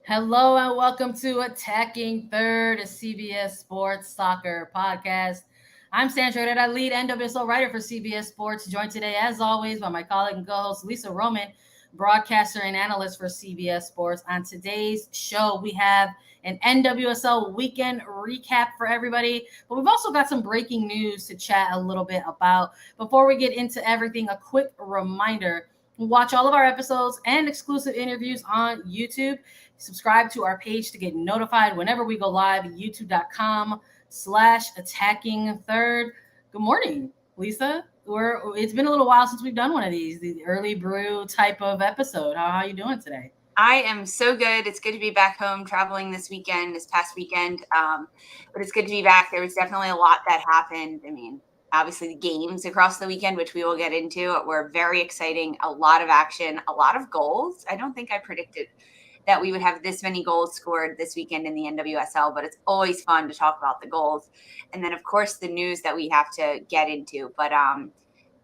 Hello and welcome to Attacking Third, a CBS Sports Soccer podcast. I'm Sandra Herrera, lead NWSL writer for CBS Sports, joined today, as always, by my colleague and co-host Lisa Roman, broadcaster and analyst for CBS Sports. On today's show, we have an NWSL weekend recap for everybody, but we've also got some breaking news to chat a little bit about. Before we get into everything, a quick reminder. Watch all of our episodes and exclusive interviews on YouTube. Subscribe to our page to get notified whenever we go live, youtube.com/attacking third. Good morning, Lisa. It's been a little while since we've done one of these, the early brew type of episode. How are you doing today? I am so good. It's good to be back home traveling this past weekend. But it's good to be back. There was definitely a lot that happened. I mean, obviously the games across the weekend, which we will get into, were very exciting. A lot of action, a lot of goals. I don't think I predicted that we would have this many goals scored this weekend in the NWSL, but it's always fun to talk about the goals. And then, of course, the news that we have to get into. But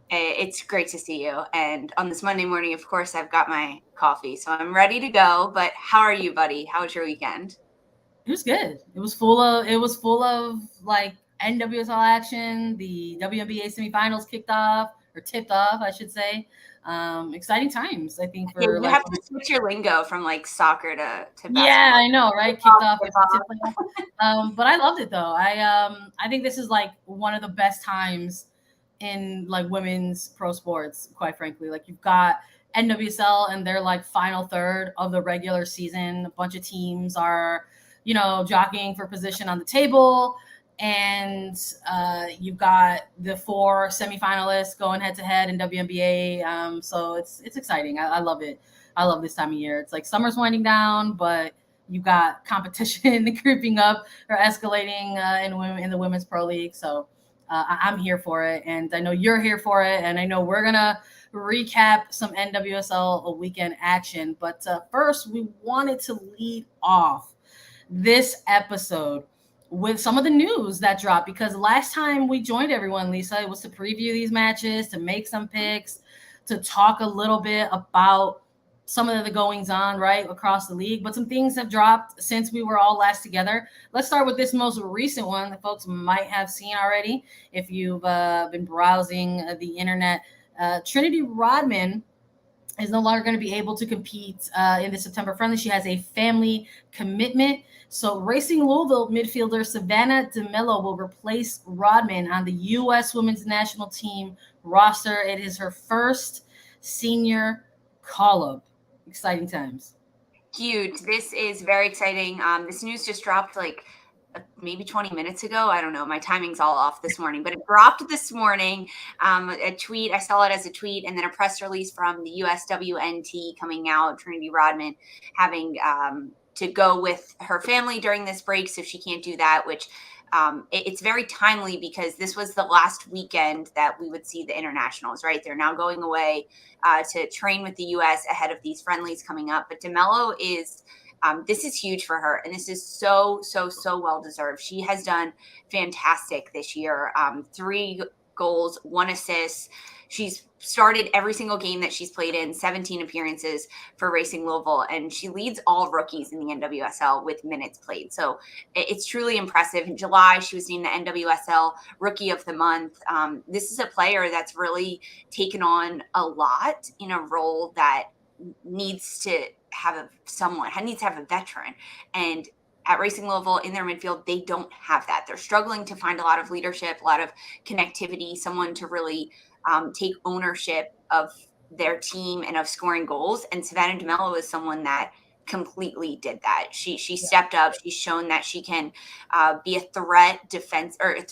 it's great to see you. And on this Monday morning, of course, I've got my coffee, so I'm ready to go. But how are you, buddy? How was your weekend? It was good. It was full of like NWSL action. The WNBA semifinals kicked off or tipped off, I should say. Exciting times, I think, Yeah, for you like have to switch your lingo from like soccer to yeah, basketball. I know, right? Hip Kicked hop, off hip with the tip hop. playoff. But I loved it though. I think this is like one of the best times in like women's pro sports, quite frankly. Like you've got NWSL and they're like final third of the regular season. A bunch of teams are, jockeying for position on the table. And you've got the four semifinalists going head to head in WNBA. So it's exciting. I love it. I love this time of year. It's like summer's winding down, but you got competition creeping up or escalating in the women's pro league. So I'm here for it, and I know you're here for it, and I know we're gonna recap some NWSL weekend action. But first, we wanted to lead off this episode with some of the news that dropped because last time we joined everyone, Lisa, it was to preview these matches, to make some picks, to talk a little bit about some of the goings on right across the league. But some things have dropped since we were all last together. Let's start with this most recent one that folks might have seen already if you've been browsing the internet. Trinity Rodman is no longer going to be able to compete in the September friendly. She has a family commitment. So Racing Louisville midfielder Savannah DeMelo will replace Rodman on the U.S. women's national team roster. It is her first senior call-up. Exciting times. Huge. This is very exciting. This news just dropped like maybe 20 minutes ago. I don't know. My timing's all off this morning, but it dropped this morning. A tweet. I saw it as a tweet, and then a press release from the USWNT coming out. Trinity Rodman having to go with her family during this break, so she can't do that, which it's very timely because this was the last weekend that we would see the internationals, right? They're now going away to train with the U.S. ahead of these friendlies coming up. But DeMelo is this is huge for her, and this is so well deserved. She has done fantastic this year. 3 goals, 1 assist. She's started every single game that she's played in, 17 appearances for Racing Louisville, and she leads all rookies in the NWSL with minutes played. So it's truly impressive. In July, she was named the NWSL Rookie of the Month. This is a player that's really taken on a lot in a role that needs to have a veteran. And at Racing Louisville in their midfield, they don't have that. They're struggling to find a lot of leadership, a lot of connectivity, someone to really take ownership of their team and of scoring goals. And Savannah DeMelo is someone that completely did that. She stepped up. She's shown that she can be a threat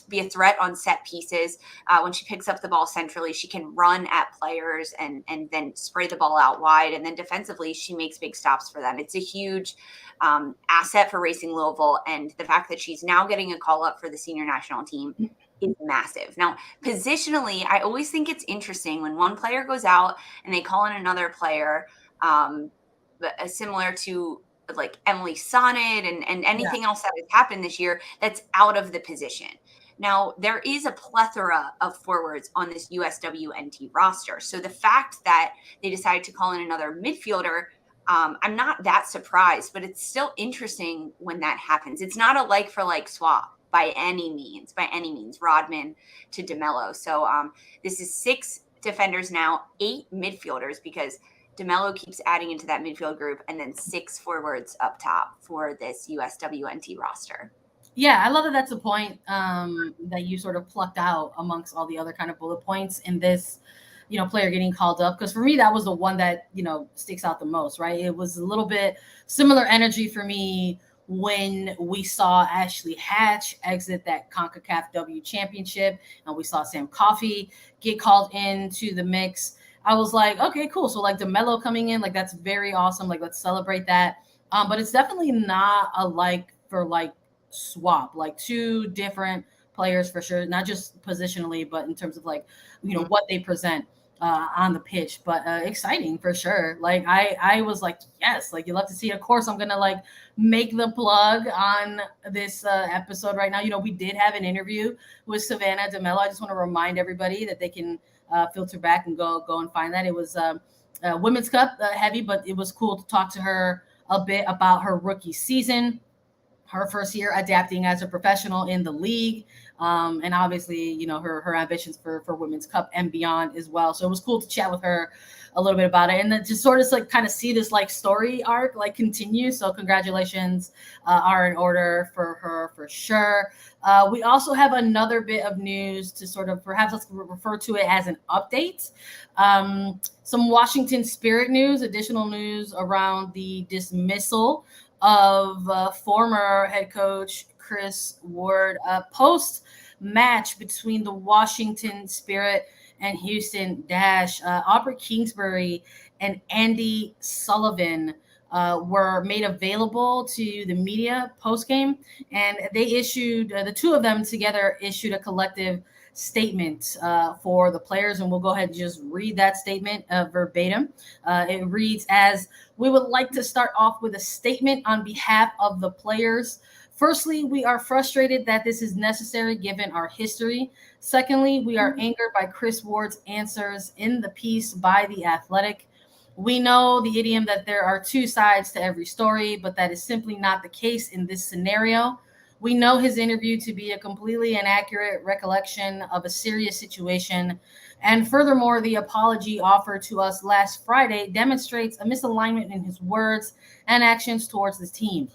be a threat on set pieces. When she picks up the ball centrally, she can run at players and then spray the ball out wide. And then defensively, she makes big stops for them. It's a huge asset for Racing Louisville. And the fact that she's now getting a call up for the senior national team is massive. Now, positionally, I always think it's interesting when one player goes out and they call in another player, similar to like Emily Sonnet and anything else that has happened this year that's out of the position. Now, there is a plethora of forwards on this USWNT roster. So the fact that they decided to call in another midfielder, I'm not that surprised, but it's still interesting when that happens. It's not a like for like swap by any means, Rodman to DeMelo. So this is 6 defenders now, 8 midfielders, because DeMelo keeps adding into that midfield group, and then 6 forwards up top for this USWNT roster. Yeah, I love that that's a point that you sort of plucked out amongst all the other kind of bullet points in this, player getting called up. Because for me, that was the one that, sticks out the most, right? It was a little bit similar energy for me when we saw Ashley Hatch exit that CONCACAF W championship, and we saw Sam Coffey get called into the mix. I was like, okay, cool. So like DeMelo coming in, like that's very awesome. Like let's celebrate that. But it's definitely not a like for like swap, like 2 different players for sure, not just positionally, but in terms of like, what they present on the pitch. But exciting for sure. Like I was like, yes, like you love to see it. Of course, I'm gonna like make the plug on this episode right now. We did have an interview with Savannah DeMelo. I just want to remind everybody that they can filter back and go and find that. It was Women's Cup heavy, but it was cool to talk to her a bit about her rookie season, her first year adapting as a professional in the league, and obviously, her ambitions for Women's Cup and beyond as well. So it was cool to chat with her a little bit about it, and then just sort of like kind of see this like story arc like continue. So congratulations are in order for her for sure. We also have another bit of news to sort of perhaps let's refer to it as an update. Some Washington Spirit news, additional news around the dismissal of former head coach Kris Ward, post match between the Washington Spirit and Houston Dash. Aubrey Kingsbury and Andi Sullivan were made available to the media post game, and they issued the 2 of them together issued a collective statement for the players, and we'll go ahead and just read that statement verbatim. It reads as, "We would like to start off with a statement on behalf of the players. Firstly, we are frustrated that this is necessary given our history. Secondly, we are angered by Kris Ward's answers in the piece by The Athletic. We know the idiom that there are 2 sides to every story, but that is simply not the case in this scenario. We know his interview to be a completely inaccurate recollection of a serious situation. And furthermore, the apology offered to us last Friday demonstrates a misalignment in his words and actions towards the team.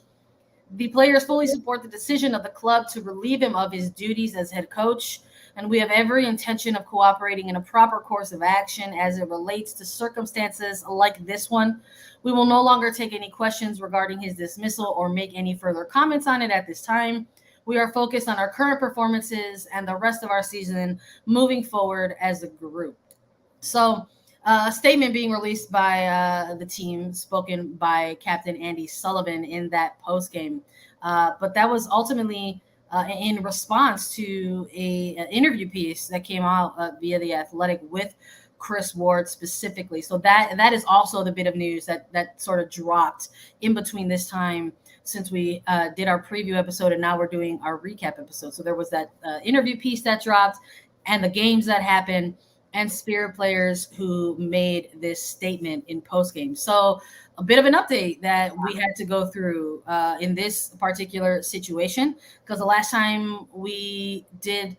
The players fully support the decision of the club to relieve him of his duties as head coach, and we have every intention of cooperating in a proper course of action as it relates to circumstances like this one. We will no longer take any questions regarding his dismissal or make any further comments on it at this time. We are focused on our current performances and the rest of our season moving forward as a group." So a statement being released by the team, spoken by Captain Andi Sullivan in that postgame. But that was ultimately in response to an interview piece that came out via The Athletic with Kris Ward specifically. So that is also the bit of news that sort of dropped in between this time since we did our preview episode, and now we're doing our recap episode. So there was that interview piece that dropped and the games that happened and Spirit players who made this statement in postgame. So a bit of an update that we had to go through in this particular situation, because the last time we did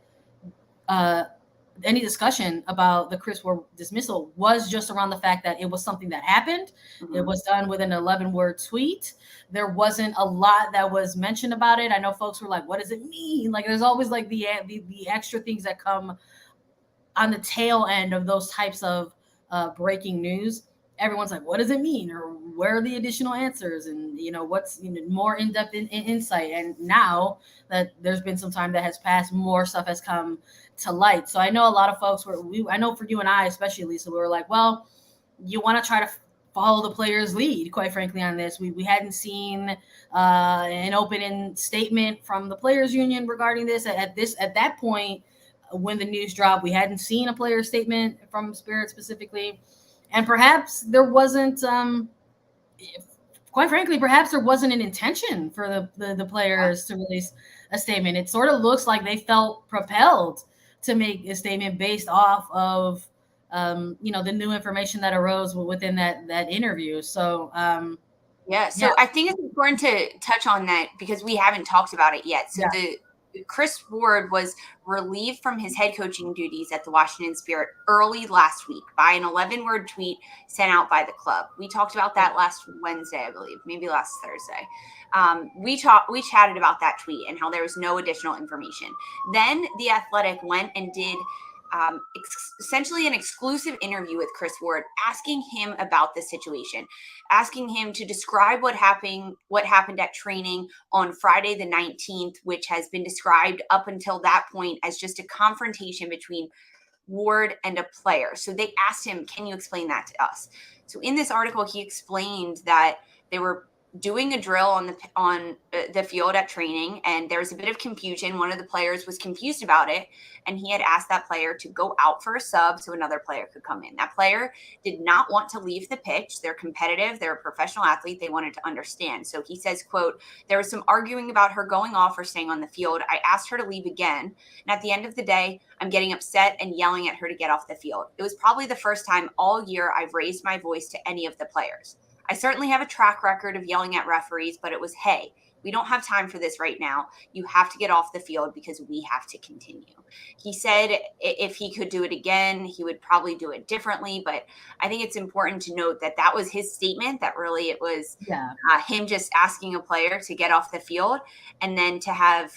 any discussion about the Kris Ward dismissal was just around the fact that it was something that happened. Mm-hmm. It was done with an 11-word tweet. There wasn't a lot that was mentioned about it. I know folks were like, what does it mean? Like there's always like the extra things that come on the tail end of those types of breaking news. Everyone's like, what does it mean? Or where are the additional answers? And, what's more in-depth insight. And now that there's been some time that has passed, more stuff has come to light. So I know a lot of folks I know for you and I, especially Lisa, we were like, well, you want to try to follow the player's lead, quite frankly, on this. We hadn't seen an open statement from the players union regarding this at that point. When the news dropped, we hadn't seen a player statement from Spirit specifically. And perhaps there wasn't, quite frankly, perhaps there wasn't an intention for the players to release a statement. It sort of looks like they felt propelled to make a statement based off of the new information that arose within that interview. So So I think it's important to touch on that because we haven't talked about it yet. So Kris Ward was relieved from his head coaching duties at the Washington Spirit early last week by an 11-word tweet sent out by the club. We talked about that last Wednesday, I believe, maybe last Thursday. We chatted about that tweet and how there was no additional information. Then The Athletic went and did essentially an exclusive interview with Kris Ward, asking him about the situation, asking him to describe what happened at training on Friday the 19th, which has been described up until that point as just a confrontation between Ward and a player. So they asked him, can you explain that to us? So in this article, he explained that they were doing a drill on the field at training, and there was a bit of confusion. One of the players was confused about it, and he had asked that player to go out for a sub so another player could come in. That player did not want to leave the pitch. They're competitive. They're a professional athlete. They wanted to understand. So he says, quote, there was some arguing about her going off or staying on the field. I asked her to leave again, and at the end of the day, I'm getting upset and yelling at her to get off the field. It was probably the first time all year I've raised my voice to any of the players. I certainly have a track record of yelling at referees, but it was, hey, we don't have time for this right now. You have to get off the field because we have to continue. He said if he could do it again, he would probably do it differently. But I think it's important to note that that was his statement, that really it was him just asking a player to get off the field, and then to have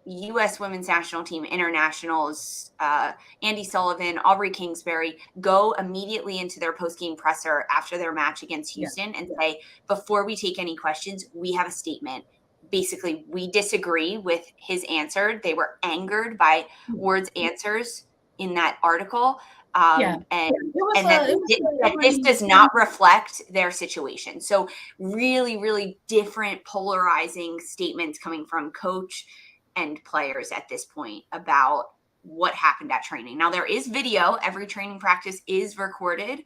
U.S. Women's National Team internationals, Andi Sullivan, Aubrey Kingsbury, go immediately into their post-game presser after their match against Houston and say, before we take any questions, we have a statement. Basically, we disagree with his answer. They were angered by Ward's answers in that article. And that this does not reflect their situation. So really, really different polarizing statements coming from coach and players at this point about what happened at training. Now, there is video. Every training practice is recorded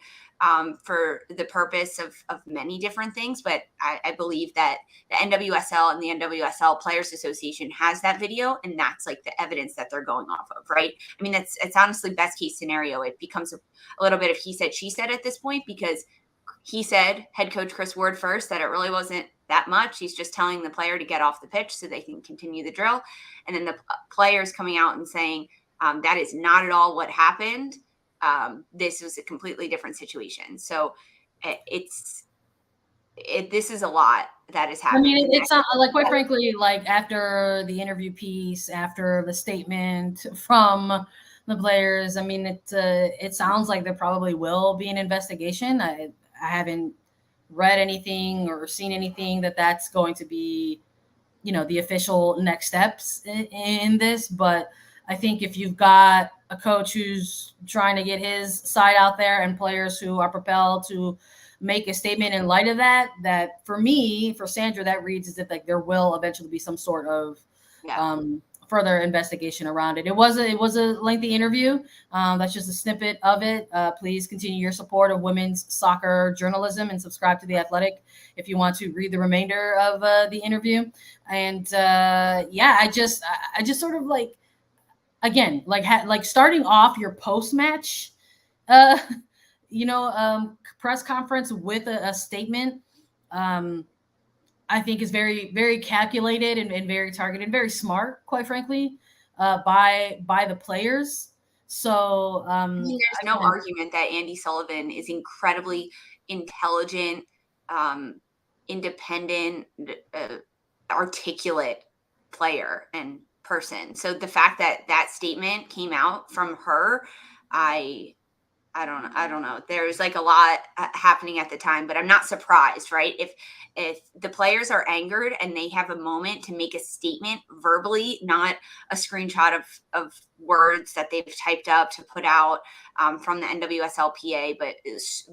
for the purpose of many different things. But I believe that the NWSL and the NWSL Players Association has that video, and that's like the evidence that they're going off of, right? I mean, it's honestly best case scenario. It becomes a little bit of he said, she said at this point, because he said, head coach Kris Ward first, that it really wasn't that much. He's just telling the player to get off the pitch so they can continue the drill. And then the players coming out and saying, that is not at all what happened. This was a completely different situation. So this is a lot that is happening. I mean, it's not like, quite frankly, like after the interview piece, after the statement from the players, I mean, it sounds like there probably will be an investigation. I haven't read anything or seen anything that's going to be, the official next steps in this. But I think if you've got a coach who's trying to get his side out there and players who are propelled to make a statement in light of that for me, for Sandra, that reads as if like there will eventually be some sort of further investigation around it. It was a lengthy interview. That's just a snippet of it. Please continue your support of women's soccer journalism and subscribe to The Athletic if you want to read the remainder of the interview. And I just sort of like, again, like starting off your post-match, press conference with a statement, I think is very, very calculated and very targeted, very smart, quite frankly, by the players. So there's no argument that Andi Sullivan is incredibly intelligent, independent, articulate player and person. So the fact that statement came out from her, I don't know. There's like a lot happening at the time, but I'm not surprised, right? If the players are angered and they have a moment to make a statement verbally, not a screenshot of words that they've typed up to put out from the NWSLPA, but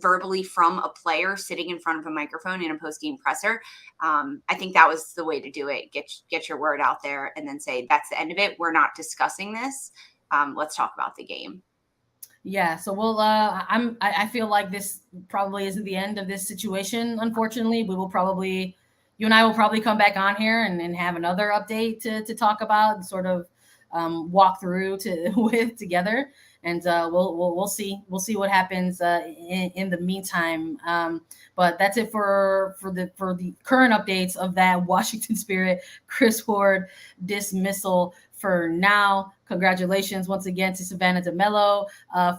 verbally from a player sitting in front of a microphone in a post-game presser, I think that was the way to do it. Get your word out there and then say, that's the end of it. We're not discussing this. Let's talk about the game. Yeah, so we'll. I feel like this probably isn't the end of this situation. Unfortunately, you and I will probably come back on here and have another update to talk about and sort of walk through with together. and we'll see what happens in the meantime. But that's it for the current updates of that Washington Spirit Kris Ward dismissal. For now, congratulations once again to Savannah DeMelo.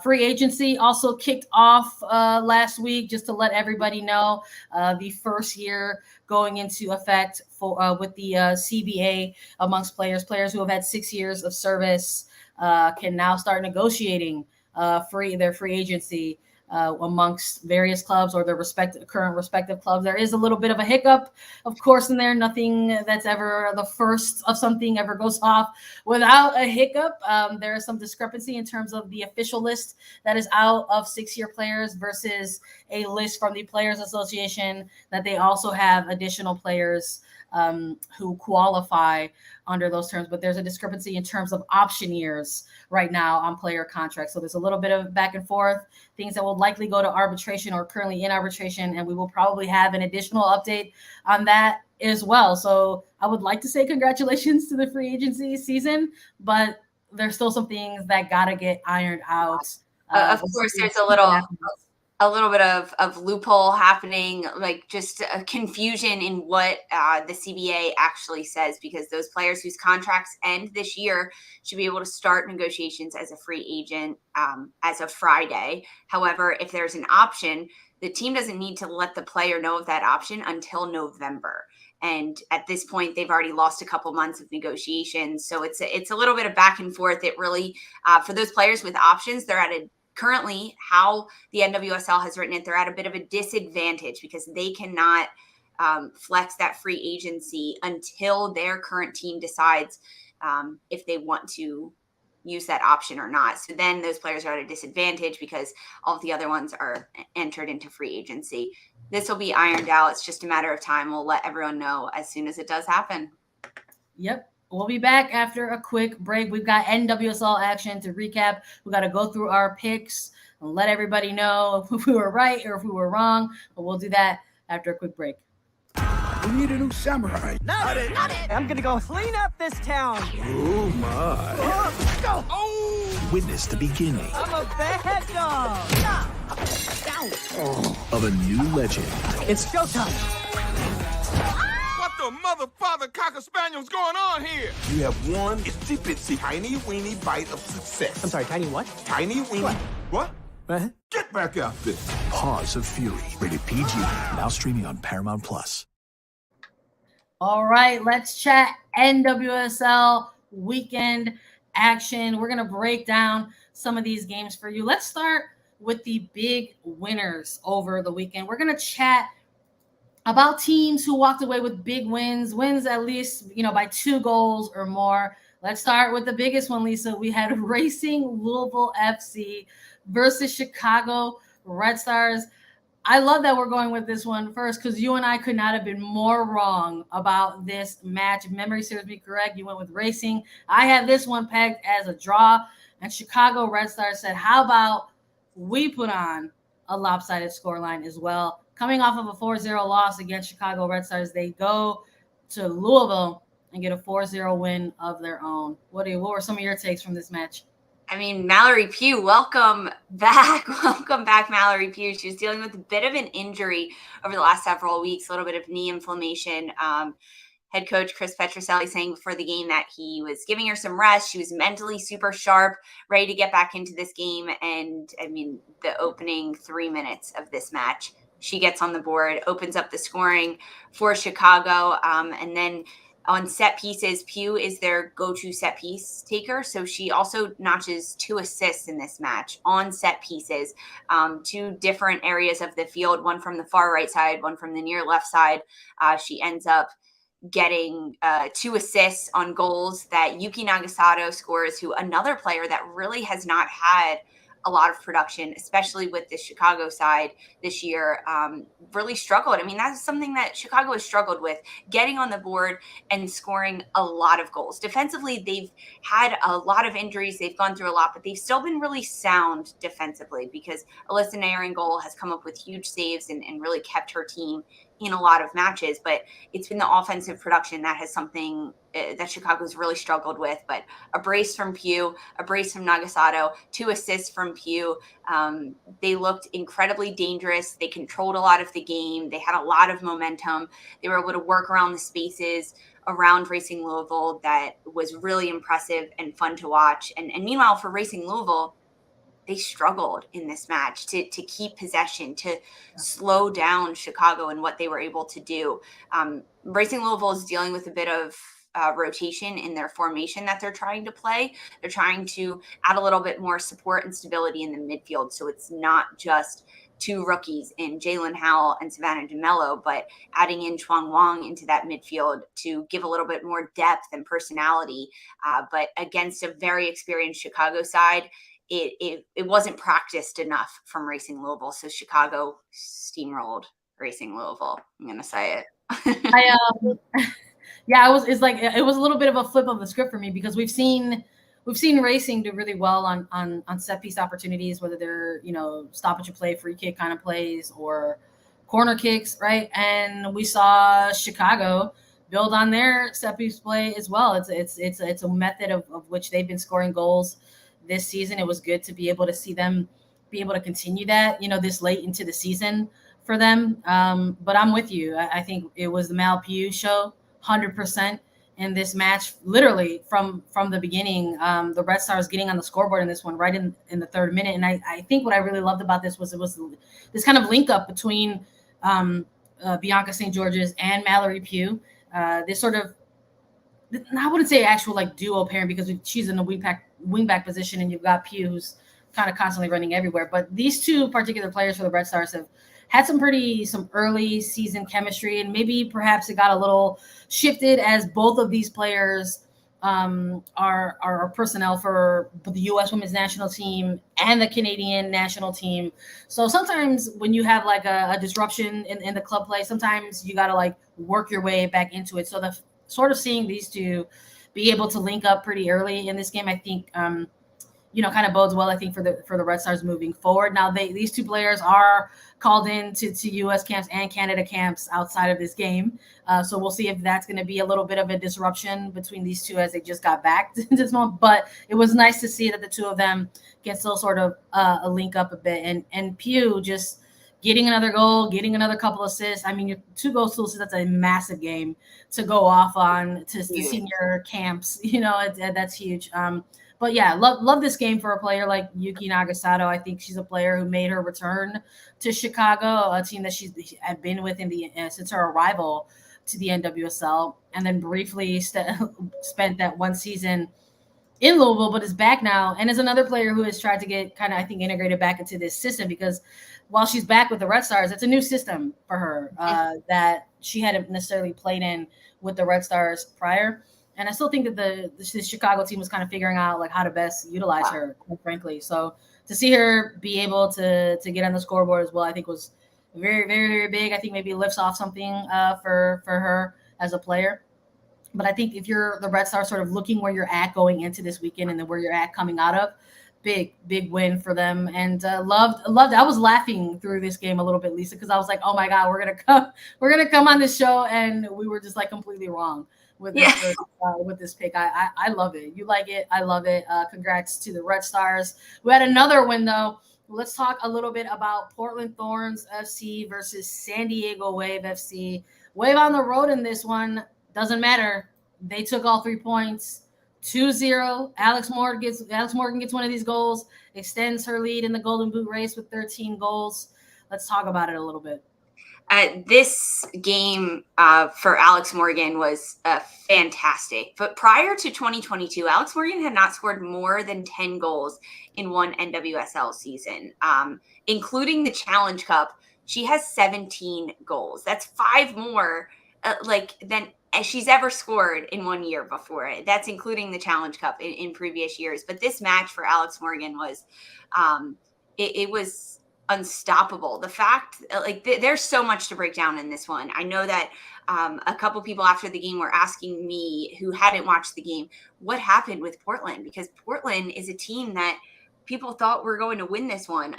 Free agency also kicked off last week, just to let everybody know. The first year going into effect for with the CBA amongst players who have had 6 years of service can now start negotiating their free agency amongst various clubs or their current respective clubs. There is a little bit of a hiccup, of course, in there. Nothing that's ever the first of something ever goes off without a hiccup. There is some discrepancy in terms of the official list that is out of 6-year players versus a list from the Players Association that they also have additional players who qualify under those terms. But there's a discrepancy in terms of option years right now on player contracts. So there's a little bit of back and forth, things that will likely go to arbitration or currently in arbitration. And we will probably have an additional update on that as well. So I would like to say congratulations to the free agency season, but there's still some things that got to get ironed out. Of course, there's a little bit of loophole happening, like just a confusion in what the CBA actually says, because those players whose contracts end this year should be able to start negotiations as a free agent as of Friday. However, if there's an option, the team doesn't need to let the player know of that option until November. And at this point, they've already lost a couple months of negotiations. So it's a little bit of back and forth. It really, for those players with options, they're at a currently, how the NWSL has written it, they're at a bit of a disadvantage because they cannot flex that free agency until their current team decides if they want to use that option or not. So then those players are at a disadvantage because all of the other ones are entered into free agency. This will be ironed out. It's just a matter of time. We'll let everyone know as soon as it does happen. Yep. We'll be back after a quick break. We've got NWSL action to recap. We got to go through our picks and let everybody know if we were right or if we were wrong. But we'll do that after a quick break. We need a new samurai. Not it. I'm going to go clean up this town. Oh, my. Go. Oh! Witness the beginning. I'm a bad dog. Of a new legend. It's showtime. The mother, father, cocker spaniel's going on here? You have one itsy-bitsy, tiny-weeny bite of success. I'm sorry, tiny what? Tiny-weeny. What? What? Get back out there. Paws of Fury. Rated PG. Now streaming on Paramount+. All right, let's chat NWSL weekend action. We're going to break down some of these games for you. Let's start with the big winners over the weekend. We're going to chat about teams who walked away with big wins at least, by 2 goals or more. Let's start with the biggest one, Lisa. We had Racing Louisville FC versus Chicago Red Stars. I love that we're going with this one first because you and I could not have been more wrong about this match. If memory serves me correct, you went with Racing. I have this one pegged as a draw, and Chicago Red Stars said, how about we put on a lopsided scoreline as well? Coming off of a 4-0 loss against Chicago Red Stars, they go to Louisville and get a 4-0 win of their own. What were some of your takes from this match? I mean, Mallory Pugh, welcome back. Welcome back, Mallory Pugh. She was dealing with a bit of an injury over the last several weeks, a little bit of knee inflammation. Head coach Chris Petrucelli saying before the game that he was giving her some rest. She was mentally super sharp, ready to get back into this game. And, I mean, the opening 3 minutes of this match, she gets on the board, opens up the scoring for Chicago. And then on set pieces, Pugh is their go-to set piece taker. So she also notches 2 assists in this match on set pieces, 2 different areas of the field, one from the far right side, one from the near left side. She ends up getting 2 assists on goals that Yuki Nagasato scores, who another player that really has not had a lot of production, especially with the Chicago side this year, really struggled. I mean, that's something that Chicago has struggled with, getting on the board and scoring a lot of goals. Defensively, they've had a lot of injuries. They've gone through a lot, but they've still been really sound defensively because Alyssa Nair in goal has come up with huge saves and really kept her team in a lot of matches, but it's been the offensive production that has something that Chicago's really struggled with. But a brace from Pugh, a brace from Nagasato, 2 assists from Pugh. They looked incredibly dangerous. They controlled a lot of the game. They had a lot of momentum. They were able to work around the spaces around Racing Louisville. That was really impressive and fun to watch. And meanwhile, for Racing Louisville, they struggled in this match to keep possession, to slow down Chicago and what they were able to do. Racing Louisville is dealing with a bit of rotation in their formation that they're trying to play. They're trying to add a little bit more support and stability in the midfield. So it's not just 2 rookies in Jalen Howell and Savannah DeMelo, but adding in Chuang Wang into that midfield to give a little bit more depth and personality. But against a very experienced Chicago side, it wasn't practiced enough from Racing Louisville. So Chicago steamrolled Racing Louisville. I'm going to say it. It was a little bit of a flip of the script for me, because we've seen Racing do really well on set piece opportunities, whether they're, stop at your play, free kick kind of plays or corner kicks, right? And we saw Chicago build on their set piece play as well. It's a method of which they've been scoring goals this season. It was good to be able to see them be able to continue that, this late into the season for them. But I'm with you. I think it was the Mal Pugh show 100% in this match, literally from the beginning. The Red Stars getting on the scoreboard in this one right in the 3rd minute. And I think what I really loved about this was it was this kind of link up between Bianca St. George's and Mallory Pugh. This sort of, I wouldn't say actual like duo pairing, because she's in the wingback position and you've got Pugh who's kind of constantly running everywhere. But these 2 particular players for the Red Stars have had some early season chemistry, and maybe perhaps it got a little shifted as both of these players are personnel for the U.S. women's national team and the Canadian national team. So sometimes when you have like a disruption in the club play, sometimes you got to like work your way back into it. So the sort of seeing these 2 be able to link up pretty early in this game, I think, kind of bodes well, I think, for the Red Stars moving forward. Now, these 2 players are called in to U.S. camps and Canada camps outside of this game. So we'll see if that's going to be a little bit of a disruption between these 2 as they just got back to this moment. But it was nice to see that the 2 of them can still sort of a link up a bit. And Pugh just getting another goal, getting another couple assists. I mean, your 2 goals, 2 assists, that's a massive game to go off on to senior camps. That's huge. But yeah, love this game for a player like Yuki Nagasato. I think she's a player who made her return to Chicago, a team that she's had been with since her arrival to the NWSL, and then briefly spent that 1 season in Louisville, but is back now, and is another player who has tried to get kind of, I think, integrated back into this system, because while she's back with the Red Stars, it's a new system for her that she hadn't necessarily played in with the Red Stars prior. And I still think that the Chicago team was kind of figuring out like how to best utilize her, quite frankly. So to see her be able to get on the scoreboard as well, I think was very, very, very big. I think maybe lifts off something for her as a player. But I think if you're the Red Stars, sort of looking where you're at going into this weekend and then where you're at coming out of, big win for them. And loved. I was laughing through this game a little bit, Lisa, because I was like, oh my God, we're gonna come on this show, and we were just like completely wrong with this pick. I love it. You like it. I love it. Congrats to the Red Stars. We had another win, though. Let's talk a little bit about Portland Thorns FC versus San Diego Wave FC. Wave on the road in this one. Doesn't matter. They took all 3 points. 2-0. Alex Morgan gets one of these goals, extends her lead in the Golden Boot race with 13 goals. Let's talk about it a little bit. This game for Alex Morgan was fantastic. But prior to 2022, Alex Morgan had not scored more than 10 goals in one NWSL season, including the Challenge Cup. She has 17 goals. That's 5 more than she's ever scored in 1 year before. That's including the Challenge Cup in previous years. But this match for Alex Morgan was it was unstoppable. The fact, there's so much to break down in this one. I know that a couple people after the game were asking me, who hadn't watched the game, what happened with Portland? Because Portland is a team that people thought were going to win this one.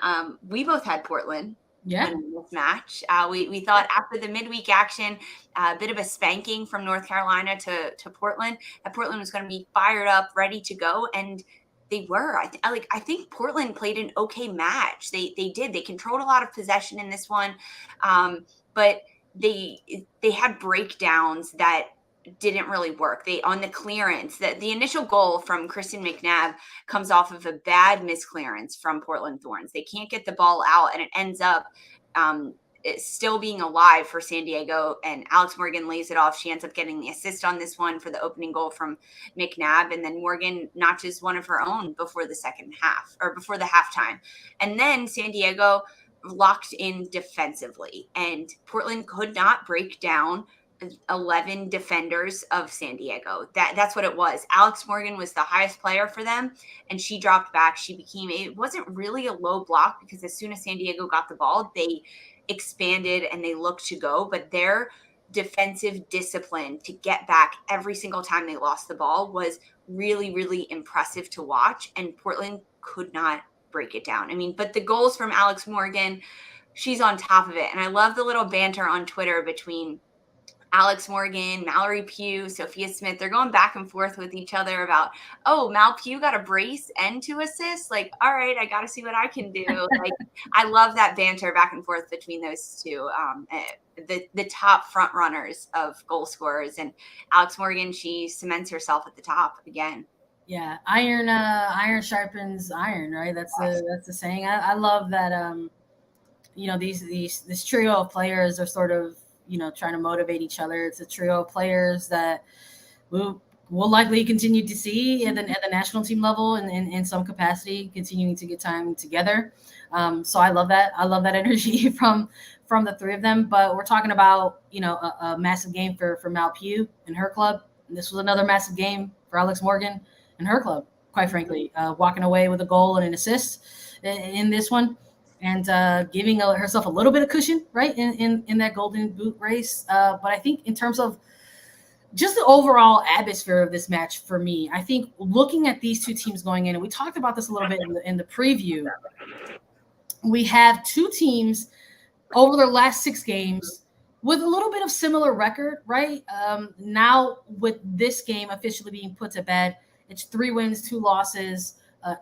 We both had Portland winning this match. We thought after the midweek action, a bit of a spanking from North Carolina to Portland, that Portland was going to be fired up, ready to go, and they were. I think Portland played an okay match. They did. They controlled a lot of possession in this one, but they had breakdowns that didn't really work. On the clearance, the initial goal from Kristen McNabb comes off of a bad misclearance from Portland Thorns. They can't get the ball out, and it ends up it's still being alive for San Diego, and Alex Morgan lays it off. She ends up getting the assist on this one for the opening goal from McNabb, and then Morgan notches one of her own before the second half, or before the halftime. And then San Diego locked in defensively, and Portland could not break down 11 defenders of San Diego. That's what it was. Alex Morgan was the highest player for them, and she dropped back. It wasn't really a low block, because as soon as San Diego got the ball, they expanded and they looked to go, but their defensive discipline to get back every single time they lost the ball was really, really impressive to watch, and Portland could not break it down. I mean, but the goals from Alex Morgan, she's on top of it. And I love the little banter on Twitter between Alex Morgan, Mallory Pugh, Sophia Smith. They're going back and forth with each other about, oh, Mal Pugh got a brace and 2 assists. Like, all right, I got to see what I can do. Like, I love that banter back and forth between those two, the top front runners of goal scorers. And Alex Morgan, she cements herself at the top again. Yeah, iron sharpens iron, right? That's the saying. I love that. This trio of players are sort of, trying to motivate each other. It's a trio of players that we'll likely continue to see at the national team level and in some capacity, continuing to get time together. So I love that. I love that energy from the three of them. But we're talking about, a massive game for Mal Pugh and her club. And this was another massive game for Alex Morgan and her club, quite frankly, walking away with a goal and an assist in this one. And giving herself a little bit of cushion, right, in that golden boot race. But I think in terms of just the overall atmosphere of this match for me, I think looking at these two teams going in, and we talked about this a little bit in the preview, we have two teams over their last 6 games with a little bit of similar record, right? Now with this game officially being put to bed, it's 3 wins, 2 losses,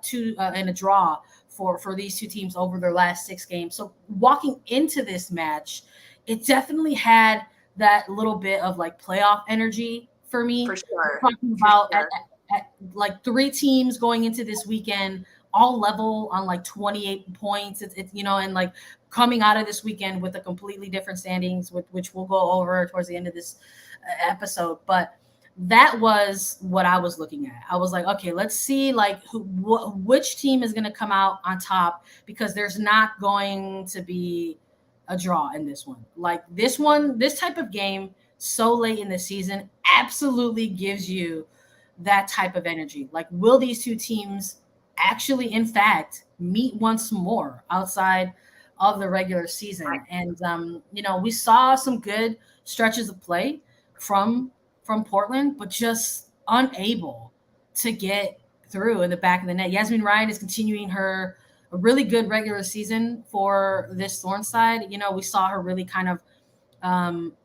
2 and a draw for these two teams over their last 6 games. So walking into this match, it definitely had that little bit of like playoff energy for me. For sure. We're talking about at like 3 teams going into this weekend, all level on like 28 points. It's and like coming out of this weekend with a completely different standings, which we'll go over towards the end of this episode. But that was what I was looking at. I was like, okay, let's see like which team is going to come out on top, because there's not going to be a draw in this one. Like this type of game so late in the season absolutely gives you that type of energy. Like, will these two teams actually, in fact, meet once more outside of the regular season? And, we saw some good stretches of play from Portland, but just unable to get through in the back of the net. Yasmin Ryan is continuing a really good regular season for this Thorns side. We saw her really kind of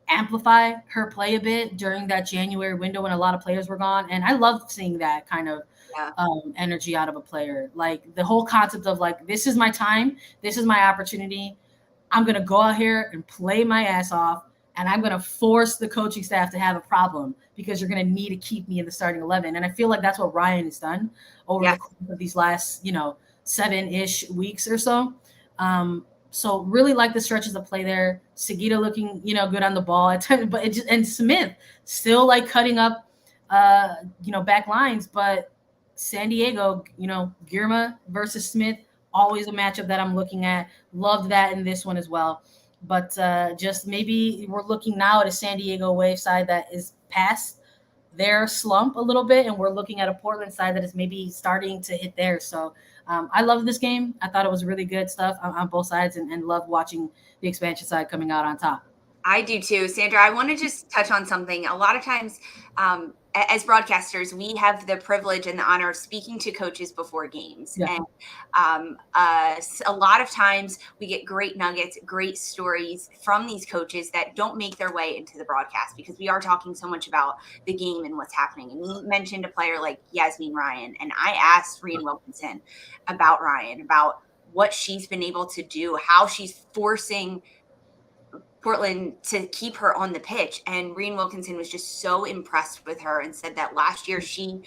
amplify her play a bit during that January window when a lot of players were gone. And I loved seeing that kind of energy out of a player. Like the whole concept of like, this is my time. This is my opportunity. I'm going to go out here and play my ass off. And I'm going to force the coaching staff to have a problem, because you're going to need to keep me in the starting 11. And I feel like that's what Ryan has done over the course of these last, 7-ish weeks or so. So really like the stretches of play there. Sagita looking, good on the ball at times, but and Smith still like cutting up, back lines. But San Diego, Girma versus Smith, always a matchup that I'm looking at. Loved that in this one as well. But just maybe we're looking now at a San Diego Wave side that is past their slump a little bit, and we're looking at a Portland side that is maybe starting to hit there. So I love this game. I thought it was really good stuff on both sides, and love watching the expansion side coming out on top. I do too. Sandra, I want to just touch on something. A lot of times as broadcasters, we have the privilege and the honor of speaking to coaches before games. Yeah. And a lot of times we get great nuggets, great stories from these coaches that don't make their way into the broadcast because we are talking so much about the game and what's happening. And you mentioned a player like Yasmin Ryan, and I asked Rhian Wilkinson about Ryan, about what she's been able to do, how she's forcing Portland to keep her on the pitch. And Rhian Wilkinson was just so impressed with her and said that last year she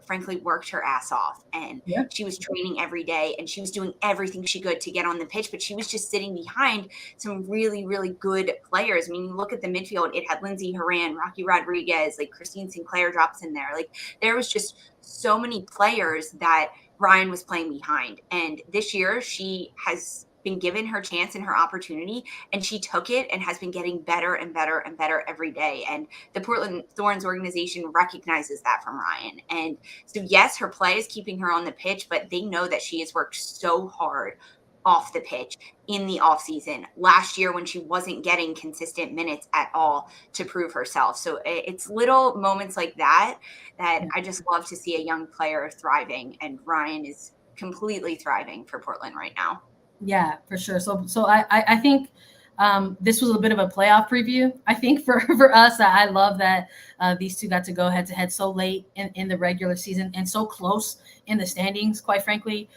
frankly worked her ass off and she was training every day and she was doing everything she could to get on the pitch, but she was just sitting behind some really, really good players. I mean, you look at the midfield, it had Lindsay Horan, Rocky Rodriguez, like Christine Sinclair drops in there. Like there was just so many players that Ryan was playing behind. And this year she has been given her chance and her opportunity, and she took it and has been getting better and better and better every day. And the Portland Thorns organization recognizes that from Ryan. And so, yes, her play is keeping her on the pitch, but they know that she has worked so hard off the pitch in the offseason last year when she wasn't getting consistent minutes at all to prove herself. So it's little moments like that I just love to see a young player thriving, and Ryan is completely thriving for Portland right now. Yeah, for sure. So I think this was a bit of a playoff preview. I think for us, I love that these two got to go head to head so late in the regular season and so close in the standings, quite frankly,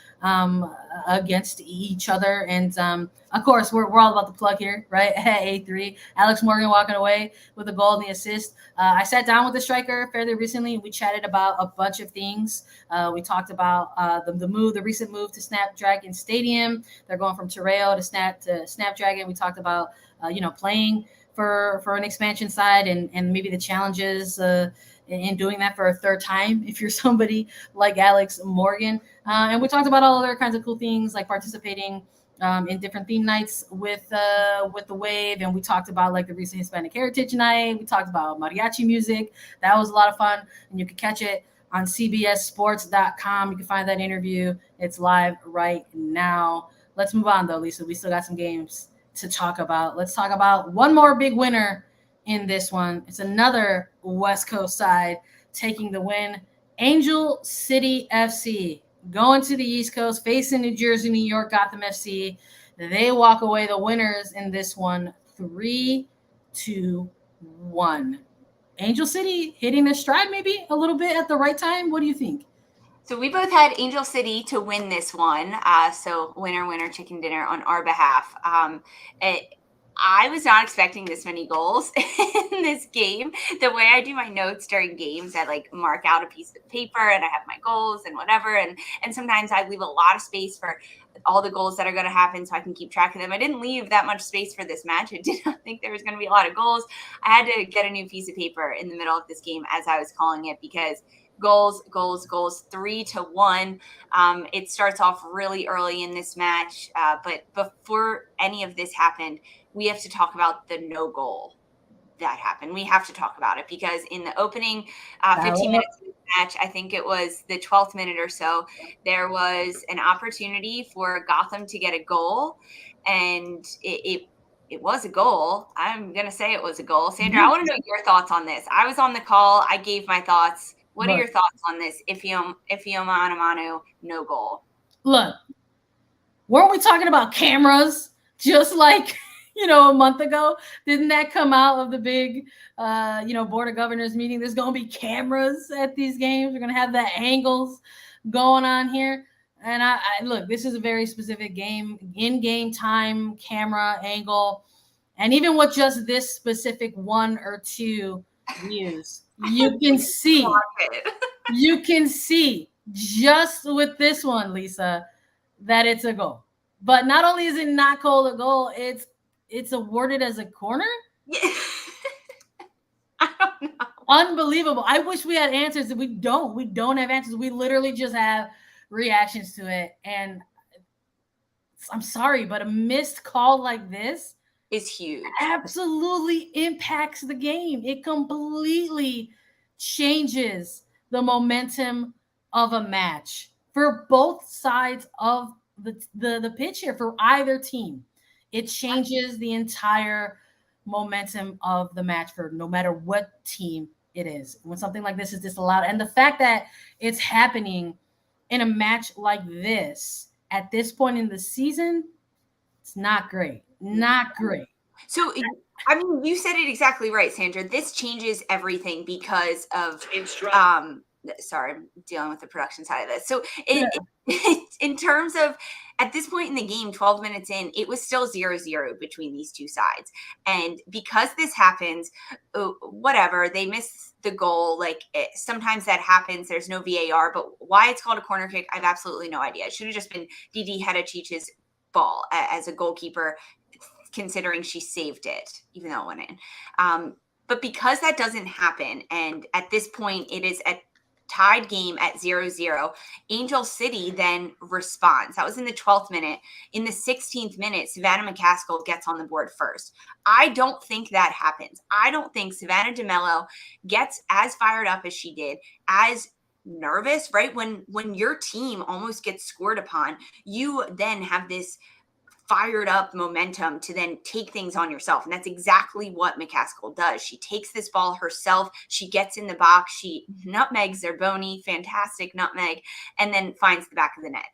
against each other. And of course, we're all about the plug here, right? At A3, Alex Morgan walking away with a goal and the assist. I sat down with the striker fairly recently, and we chatted about a bunch of things. We talked about the recent move to Snapdragon Stadium. They're going from Terrell to Snapdragon. We talked about playing for an expansion side and maybe the challenges in doing that for a third time if you're somebody like Alex Morgan. And we talked about all other kinds of cool things like participating in different theme nights with the Wave. And we talked about like the recent Hispanic Heritage Night. We talked about mariachi music. That was a lot of fun. And you can catch it on cbssports.com. You can find that interview. It's live right now. Let's move on though, Lisa. We still got some games to talk about. Let's talk about one more big winner in this one. It's another West Coast side taking the win. Angel City FC going to the East Coast, facing New Jersey, New York, Gotham FC. They walk away the winners in this one, 3-1. Angel City hitting their stride maybe a little bit at the right time. What do you think? So we both had Angel City to win this one. So winner, chicken dinner on our behalf. I was not expecting this many goals in this game. The way I do my notes during games, I like mark out a piece of paper and I have my goals and whatever. And sometimes I leave a lot of space for all the goals that are going to happen so I can keep track of them. I didn't leave that much space for this match. I did not think there was going to be a lot of goals. I had to get a new piece of paper in the middle of this game as I was calling it because goals, 3-1. It starts off really early in this match. But before any of this happened, we have to talk about the no goal that happened. We have to talk about it because in the opening 15 minutes of the match, I think it was the 12th minute or so, there was an opportunity for Gotham to get a goal. And it was a goal. I'm going to say it was a goal. Sandra, I want to know your thoughts on this. I was on the call. I gave my thoughts. What are your thoughts on this? Ifioma Anamanu, no goal. Look, weren't we talking about cameras just like, a month ago? Didn't that come out of the big, Board of Governors meeting? There's going to be cameras at these games. We're going to have the angles going on here. And I look, this is a very specific game, in-game time, camera, angle. And even with just this specific one or two views, you can see just with this one, Lisa, that it's a goal. But not only is it not called a goal, it's awarded as a corner. Yeah. I don't know. Unbelievable. I wish we had answers. We don't have answers. We literally just have reactions to it. And I'm sorry, but a missed call like this is huge. Absolutely impacts the game. It completely changes the momentum of a match for both sides of the pitch here, for either team. It changes the entire momentum of the match for no matter what team it is. When something like this is disallowed. And the fact that it's happening in a match like this at this point in the season, it's not great. Not great. So, I mean, you said it exactly right, Sandra. This changes everything because of sorry, I'm dealing with the production side of this. So in terms of at this point in the game, 12 minutes in, it was still 0-0 between these two sides. And because this happens, whatever, they miss the goal. Like sometimes that happens. There's no VAR, but why it's called a corner kick, I have absolutely no idea. It should have just been Didi Hedachic's ball as a goalkeeper, considering she saved it, even though it went in. But because that doesn't happen, and at this point it is a tied game at 0-0, Angel City then responds. That was in the 12th minute. In the 16th minute, Savannah McCaskill gets on the board first. I don't think that happens. I don't think Savannah DeMelo gets as fired up as she did, as nervous, right? When your team almost gets scored upon, you then have this fired up momentum to then take things on yourself. And that's exactly what McCaskill does. She takes this ball herself. She gets in the box. She nutmegs Zerboni, fantastic nutmeg, and then finds the back of the net.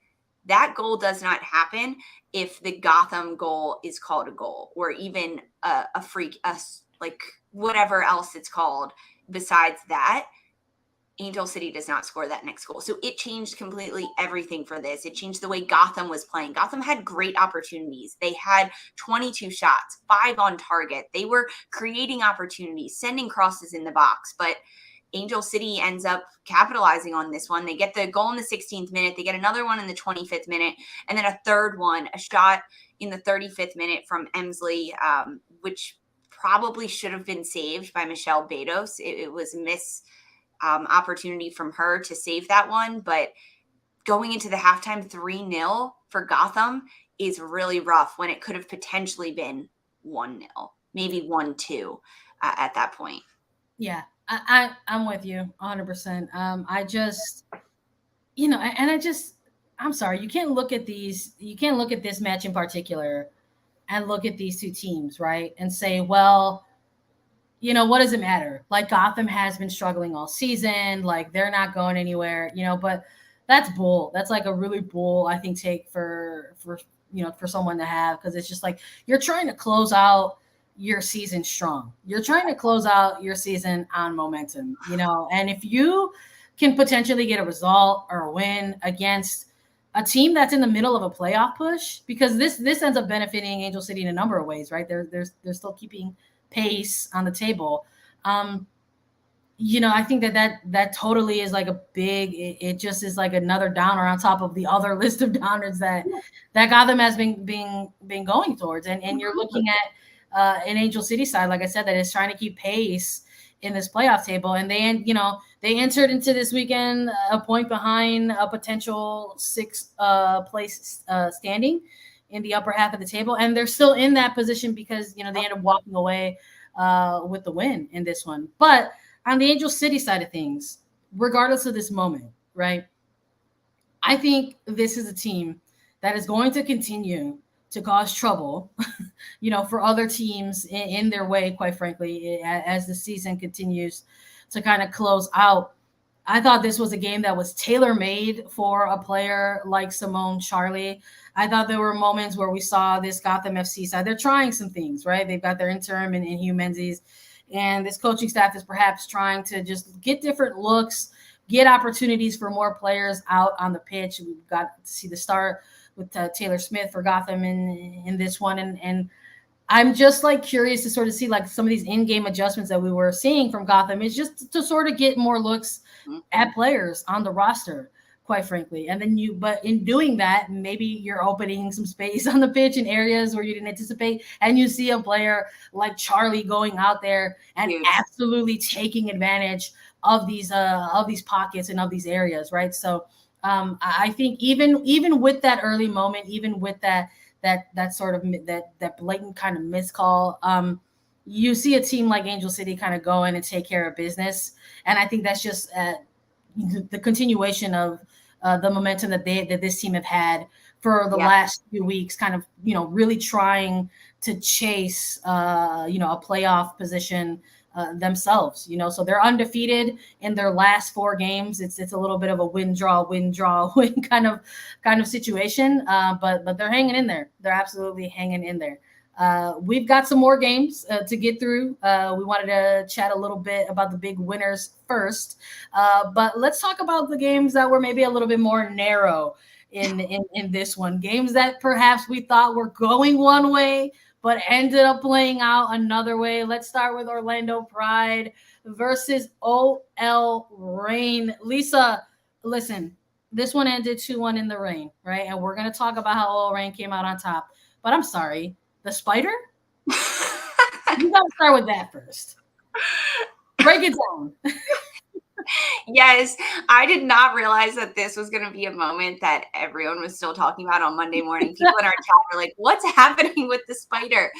That goal does not happen if the Gotham goal is called a goal, or even a freak, like whatever else it's called besides that. Angel City does not score that next goal. So it changed completely everything for this. It changed the way Gotham was playing. Gotham had great opportunities. They had 22 shots, 5 on target. They were creating opportunities, sending crosses in the box. But Angel City ends up capitalizing on this one. They get the goal in the 16th minute. They get another one in the 25th minute. And then a third one, a shot in the 35th minute from Emsley, which probably should have been saved by Michelle Betos. It was a opportunity from her to save that one, but going into the halftime 3-0 for Gotham is really rough when it could have potentially been 1-0, maybe 1-2 at that point. Yeah, I'm with you 100%. I just, I'm sorry, you can't look at this match in particular and look at these two teams, right, and say, well, what does it matter? Like, Gotham has been struggling all season. Like, they're not going anywhere, but that's bull. That's like a really bull, I think, take for someone to have, because it's just like you're trying to close out your season strong. You're trying to close out your season on momentum, and if you can potentially get a result or a win against a team that's in the middle of a playoff push, because this ends up benefiting Angel City in a number of ways, right? They're still keeping pace on the table. I think that totally is like a big, it just is like another downer on top of the other list of downers that Gotham has been going towards. And you're looking at an Angel City side, like I said, that is trying to keep pace in this playoff table. And they entered into this weekend a point behind a potential 6th place standing in the upper half of the table, and they're still in that position because they end up walking away with the win in this one. But on the Angel City side of things, regardless of this moment, right, I think this is a team that is going to continue to cause trouble, for other teams in their way, quite frankly, as the season continues to kind of close out. I thought this was a game that was tailor-made for a player like Simone Charlie. I thought there were moments where we saw this Gotham FC side. They're trying some things, right? They've got their interim in Hugh Menzies, and this coaching staff is perhaps trying to just get different looks, get opportunities for more players out on the pitch. We've got to see the start with Taylor Smith for Gotham in this one. And I'm just like curious to sort of see like some of these in-game adjustments that we were seeing from Gotham is just to sort of get more looks at players on the roster, quite frankly. And then but in doing that, maybe you're opening some space on the pitch in areas where you didn't anticipate. And you see a player like Charlie going out there and absolutely taking advantage of these pockets and of these areas. Right. So I think even with that early moment, even with that sort of that blatant kind of miscall, you see a team like Angel City kind of go in and take care of business. And I think that's just the continuation of the momentum that this team have had for the last few weeks, kind of, really trying to chase, a playoff position themselves, so they're undefeated in their last 4 games. It's a little bit of a win draw win kind of situation, but they're hanging in there. They're absolutely hanging in there. We've got some more games to get through. We wanted to chat a little bit about the big winners first, but let's talk about the games that were maybe a little bit more narrow in this one. Games that perhaps we thought were going one way, but ended up playing out another way. Let's start with Orlando Pride versus OL Reign. Lisa, listen, this one ended 2-1 in the rain, right? And we're going to talk about how OL Reign came out on top. But I'm sorry, the spider? You got to start with that first. Break it down. Yes, I did not realize that this was going to be a moment that everyone was still talking about on Monday morning. People in our chat were like, what's happening with the spider?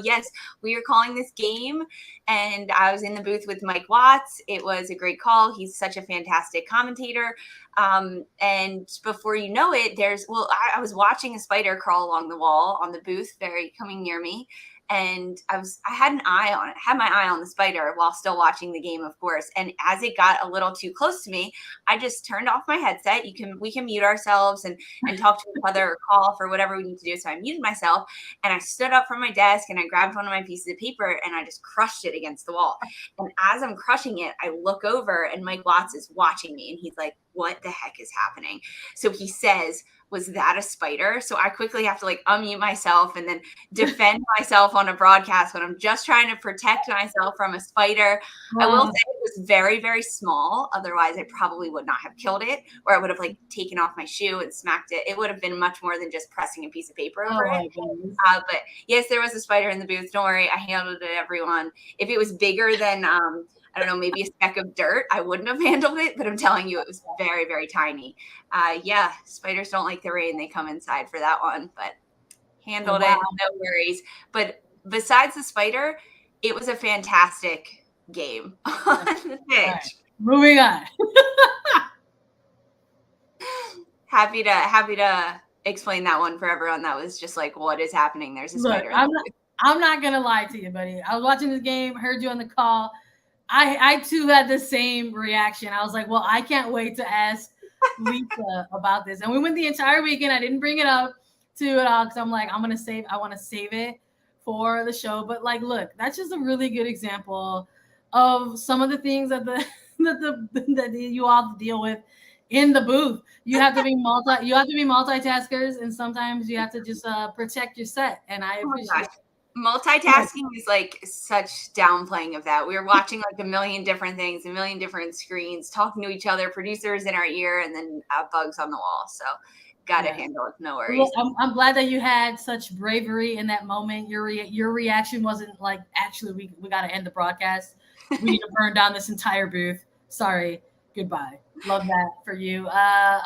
Yes, we are calling this game, and I was in the booth with Mike Watts. It was a great call. He's such a fantastic commentator. And before you know it, I was watching a spider crawl along the wall on the booth, coming near me. And I had my eye on the spider while still watching the game, of course. And as it got a little too close to me, I just turned off my headset. We can mute ourselves and talk to each other or call for whatever we need to do. So I muted myself and I stood up from my desk and I grabbed one of my pieces of paper and I just crushed it against the wall. And as I'm crushing it, I look over and Mike Watts is watching me and he's like, what the heck is happening? So he says, was that a spider? So I quickly have to unmute myself and then defend myself on a broadcast when I'm just trying to protect myself from a spider. Wow. I will say it was very, very small. Otherwise, I probably would not have killed it, or I would have taken off my shoe and smacked it. It would have been much more than just pressing a piece of paper over it. But yes, there was a spider in the booth. Don't worry, I handled it, everyone. If it was bigger than I don't know, maybe a speck of dirt, I wouldn't have handled it, but I'm telling you, it was very, very tiny. Yeah, spiders don't like the rain. They come inside for that one, but handled it, no worries. But besides the spider, it was a fantastic game on the pitch. Right. Moving on. Happy to explain that one for everyone that was just what is happening? There's a spider. I'm not going to lie to you, buddy. I was watching this game, heard you on the call. I too had the same reaction. I was like, well, I can't wait to ask Lisa about this. And we went the entire weekend. I didn't bring it up to it all because I'm like, I want to save it for the show. But look, that's just a really good example of some of the things that that you all deal with in the booth. You have to be multitaskers, and sometimes you have to just protect your set. And I appreciate it. Multitasking is such downplaying of that. We were watching a million different things, a million different screens, talking to each other, producers in our ear, and then bugs on the wall. So got to handle it. No worries. Well, I'm glad that you had such bravery in that moment. Your reaction wasn't actually, we got to end the broadcast. We need to burn down this entire booth. Sorry. Goodbye. Love that for you.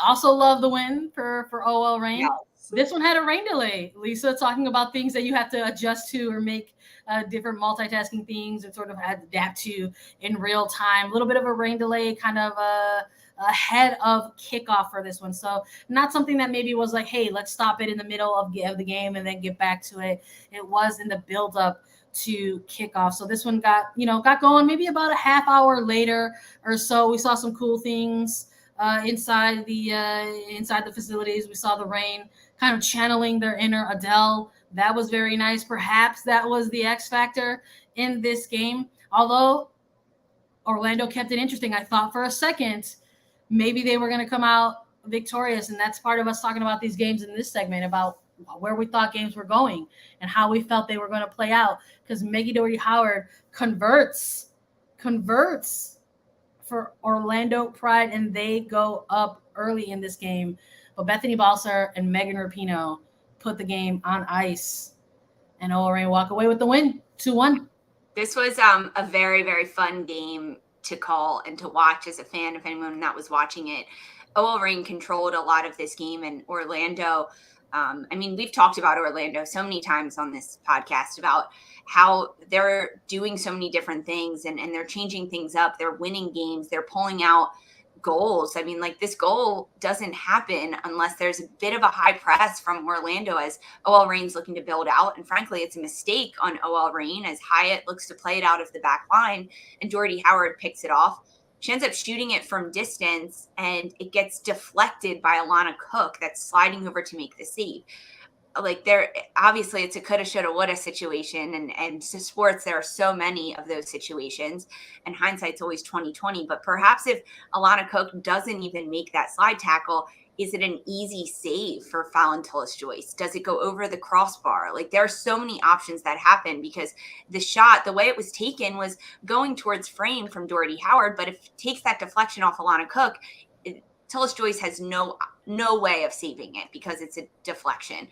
Also love the win for OL Reign. Yeah. This one had a rain delay. Lisa talking about things that you have to adjust to or make different multitasking things and sort of adapt to in real time. A little bit of a rain delay kind of ahead of kickoff for this one. So not something that maybe was hey, let's stop it in the middle of the game and then get back to it. It was in the buildup to kickoff. So this one got going maybe about a half hour later or so. We saw some cool things inside the facilities. We saw the rain kind of channeling their inner Adele. That was very nice. Perhaps that was the X factor in this game. Although Orlando kept it interesting, I thought for a second maybe they were going to come out victorious, and that's part of us talking about these games in this segment, about where we thought games were going and how we felt they were going to play out, because Maggie Doherty Howard converts for Orlando Pride, and they go up early in this game. But Bethany Balser and Megan Rapinoe put the game on ice, and OL Reign walk away with the win, 2-1. This was a very, very fun game to call and to watch as a fan, if anyone that was watching it. OL Reign controlled a lot of this game, and Orlando, we've talked about Orlando so many times on this podcast about how they're doing so many different things and they're changing things up. They're winning games. They're pulling out goals. I mean, like, this goal doesn't happen unless there's a bit of a high press from Orlando as OL Reign's looking to build out. And frankly, it's a mistake on OL Reign as Hyatt looks to play it out of the back line and Doherty Howard picks it off. She ends up shooting it from distance and it gets deflected by Alana Cook that's sliding over to make the save. Like, there, obviously it's a coulda, shoulda, woulda situation, and to sports there are so many of those situations, and hindsight's always 20/20. But perhaps if Alana Cook doesn't even make that slide tackle, is it an easy save for Fallon Tillis-Joyce? Does it go over the crossbar? Like, there are so many options that happen because the shot, the way it was taken, was going towards frame from Doherty Howard. But if it takes that deflection off Alana Cook, Tillis-Joyce has no way of saving it because it's a deflection.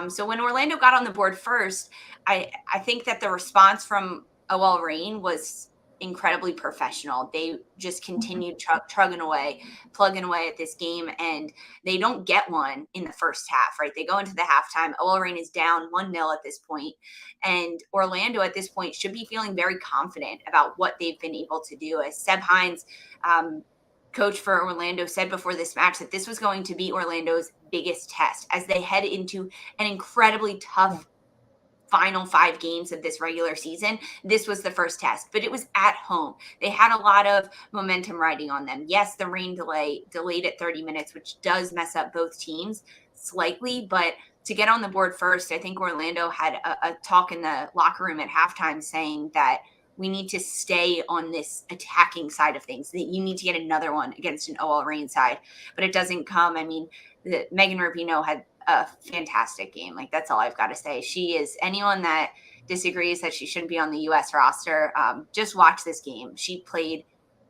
So when Orlando got on the board first, I think that the response from OL Reign was incredibly professional. They just continued plugging away at this game, and they don't get one in the first half, right? They go into the halftime. OL Reign is down 1-0 at this point, and Orlando at this point should be feeling very confident about what they've been able to do. As Seb Hines, coach for Orlando, said before this match that this was going to be Orlando's biggest test as they head into an incredibly tough final 5 games of this regular season. This was the first test, but it was at home. They had a lot of momentum riding on them. Yes, the rain delayed at 30 minutes, which does mess up both teams slightly, but to get on the board first, I think Orlando had a talk in the locker room at halftime saying that we need to stay on this attacking side of things, that you need to get another one against an OL Reign side, but it doesn't come. I mean, Megan Rapinoe had a fantastic game. Like, that's all I've got to say. She is, anyone that disagrees that she shouldn't be on the U.S. roster, just watch this game. She played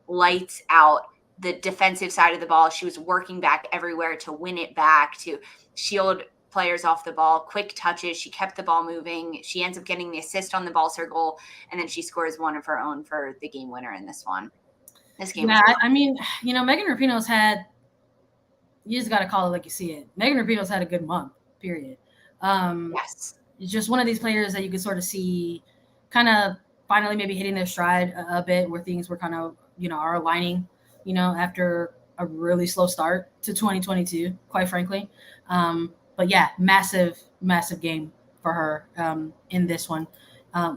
lights out. The defensive side of the ball, she was working back everywhere to win it back, to shield players off the ball, quick touches. She kept the ball moving. She ends up getting the assist on the Balser goal, and then she scores one of her own for the game winner in this one. This game. Yeah, I mean, Megan Rapinoe's had, you just got to call it like you see it. Megan Rapinoe's had a good month, period. Yes. It's just one of these players that you can sort of see kind of finally maybe hitting their stride a bit, where things were kind of, are aligning, after a really slow start to 2022, quite frankly. But yeah, massive game for her in this one.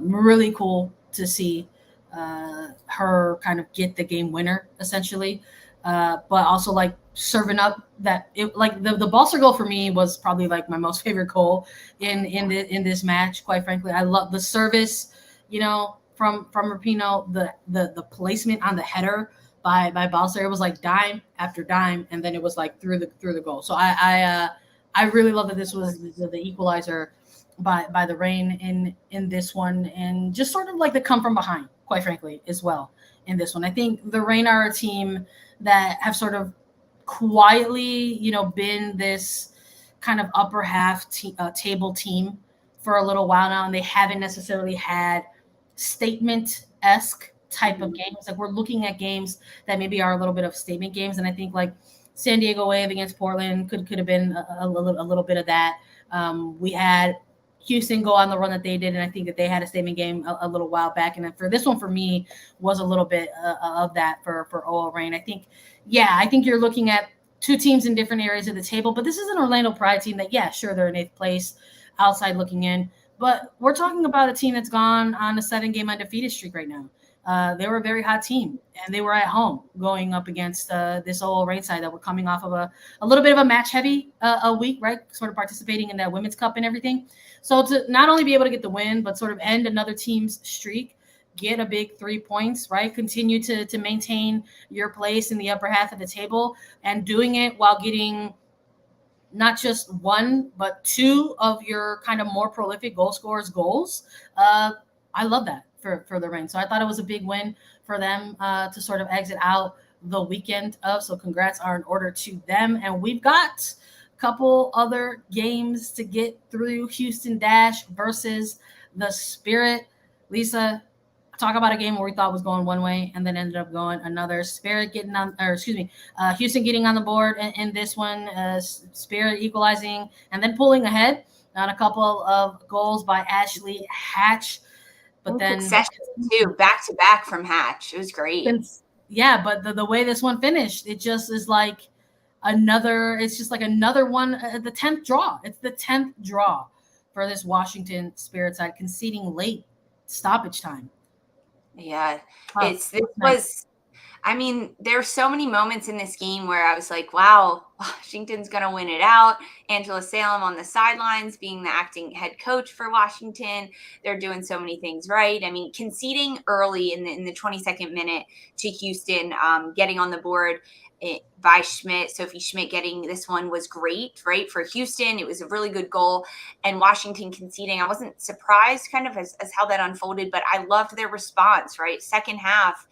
Really cool to see her kind of get the game winner, essentially. But also, like, serving up that it, like, the Balser goal for me was probably like my most favorite goal in this match, quite frankly. I love the service, from Rapinoe, the placement on the header by Balser. It was like dime after dime, and then it was like through the goal. So I really love that this was the equalizer by the Reign in this one, and just sort of like the come from behind, quite frankly, as well in this one. I think the Reign are a team that have sort of quietly, been this kind of upper half table team for a little while now, and they haven't necessarily had statement-esque type of games. Like, we're looking at games that maybe are a little bit of statement games, and I think, like, San Diego Wave against Portland could have been a little bit of that. We had Houston go on the run that they did, and I think that they had a statement game a little while back. And then for this one, for me, was a little bit of that for OL Reign. I think you're looking at 2 teams in different areas of the table, but this is an Orlando Pride team that, yeah, sure, they're in 8th place, outside looking in, but we're talking about a team that's gone on a 7-game undefeated streak right now. They were a very hot team, and they were at home going up against this OL Reign side that were coming off of a little bit of a match-heavy a week, right? Sort of participating in that Women's Cup and everything. So to not only be able to get the win, but sort of end another team's streak, get a big 3 points, right? Continue to maintain your place in the upper half of the table, and doing it while getting not just 1, but 2 of your kind of more prolific goal scorers goals. I love that for the Reign. So I thought it was a big win for them to sort of exit out the weekend of. So congrats are in order to them. And we've got a couple other games to get through. Houston Dash versus the Spirit. Lisa, talk about a game where we thought was going one way and then ended up going another. Houston getting on the board in this one. Spirit equalizing and then pulling ahead on a couple of goals by Ashley Hatch. But then succession too, back to back from Hatch. It was great. yeah, but the way this one finished, it just is like it's just like another one, the 10th draw. It's the 10th draw for this Washington Spirit side, conceding late stoppage time. Yeah, Tough. I mean, there's so many moments in this game where I was like, wow, Washington's going to win it out. Angela Salem on the sidelines being the acting head coach for Washington. They're doing so many things right. I mean, conceding early in the 22nd minute to Houston, getting on the board by Schmidt. Sophie Schmidt getting this one was great, right? For Houston, it was a really good goal. And Washington conceding, I wasn't surprised kind of as how that unfolded, but I loved their response, right? Second half,